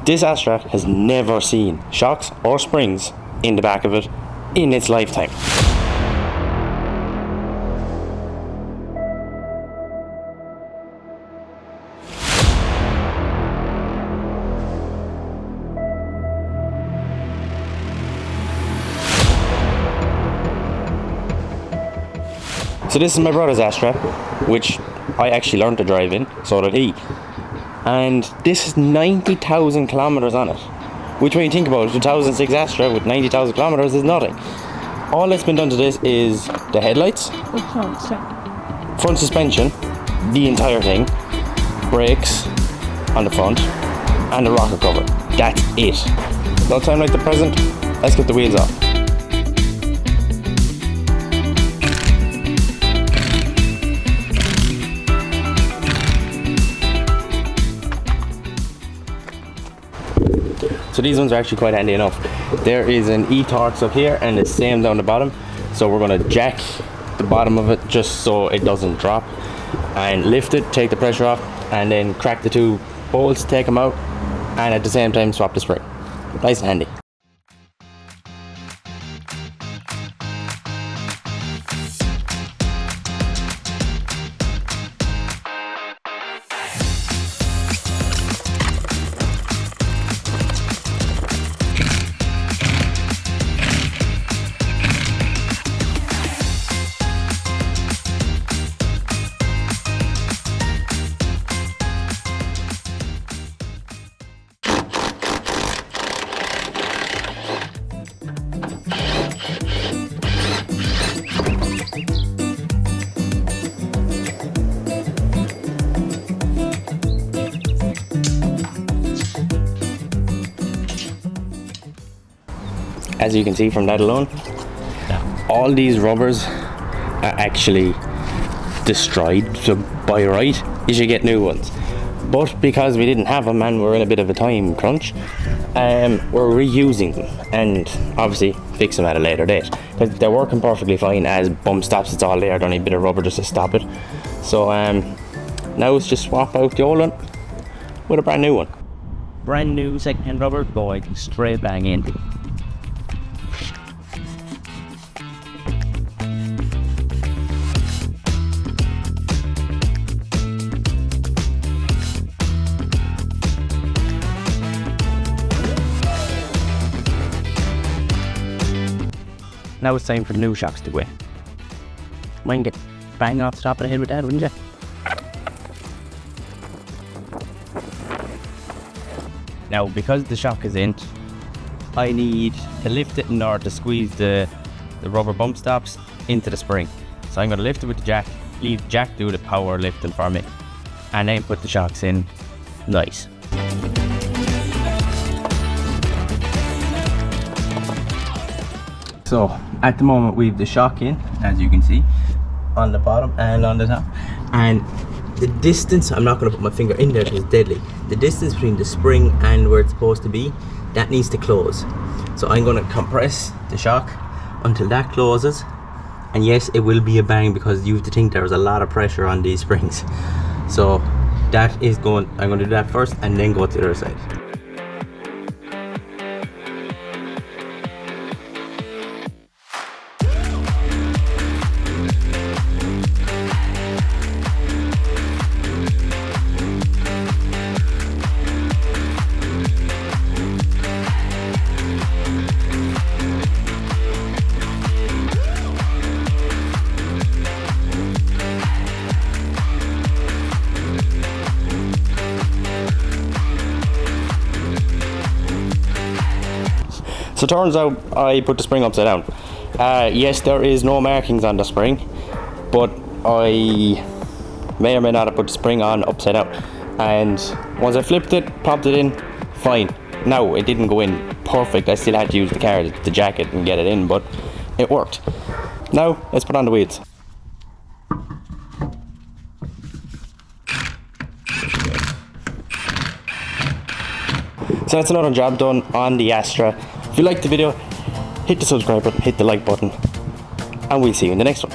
This Astra has never seen shocks or springs in the back of it in its lifetime. So this is my brother's Astra, which I actually learned to drive in, so did he. And this has 90,000 kilometers on it. Which when you think about it, 2006 Astra with 90,000 kilometers is nothing. All that's been done to this is the headlights, front suspension, the entire thing, brakes on the front, and the rocker cover. That's it. No time like the present, let's get the wheels off. So these ones are actually quite handy enough. There is an e-Torx up here and the same down the bottom. So we're going to jack the bottom of it just so it doesn't drop, and lift it, take the pressure off, and then crack the two bolts, take them out, and at the same time swap the spring. Nice and handy. As you can see from that alone, all these rubbers are actually destroyed. So by right, you should get new ones. But because we didn't have them and we're in a bit of a time crunch, we're reusing them and obviously fix them at a later date. They're working perfectly fine as bump stops. It's all there. Don't need a bit of rubber just to stop it. So now let's just swap out the old one with a brand new one. Brand new second-hand rubber going straight bang in. Now it's time for the new shocks to go in. Might get bang off the top of the head with that, wouldn't you? Now, because the shock is in, I need to lift it in order to squeeze the rubber bump stops into the spring. So I'm going to lift it with the jack, leave the jack do the power lifting for me, and then put the shocks in. Nice. So at the moment we have the shock in, as you can see, on the bottom and on the top, and the distance, I'm not going to put my finger in there because it's deadly, the distance between the spring and where it's supposed to be, that needs to close. So I'm going to compress the shock until that closes, and yes, it will be a bang because you have to think there's a lot of pressure on these springs. So that is going, I'm going to do that first and then go to the other side. So turns out I put the spring upside down. Yes, there is no markings on the spring, but I may or may not have put the spring on upside down. And once I flipped it, popped it in, fine. Now, it didn't go in perfect. I still had to use the car to jack it and get it in, but it worked. Now, let's put on the wheels. So that's another job done on the Astra. If you liked the video, hit the subscribe button, hit the like button, and we'll see you in the next one.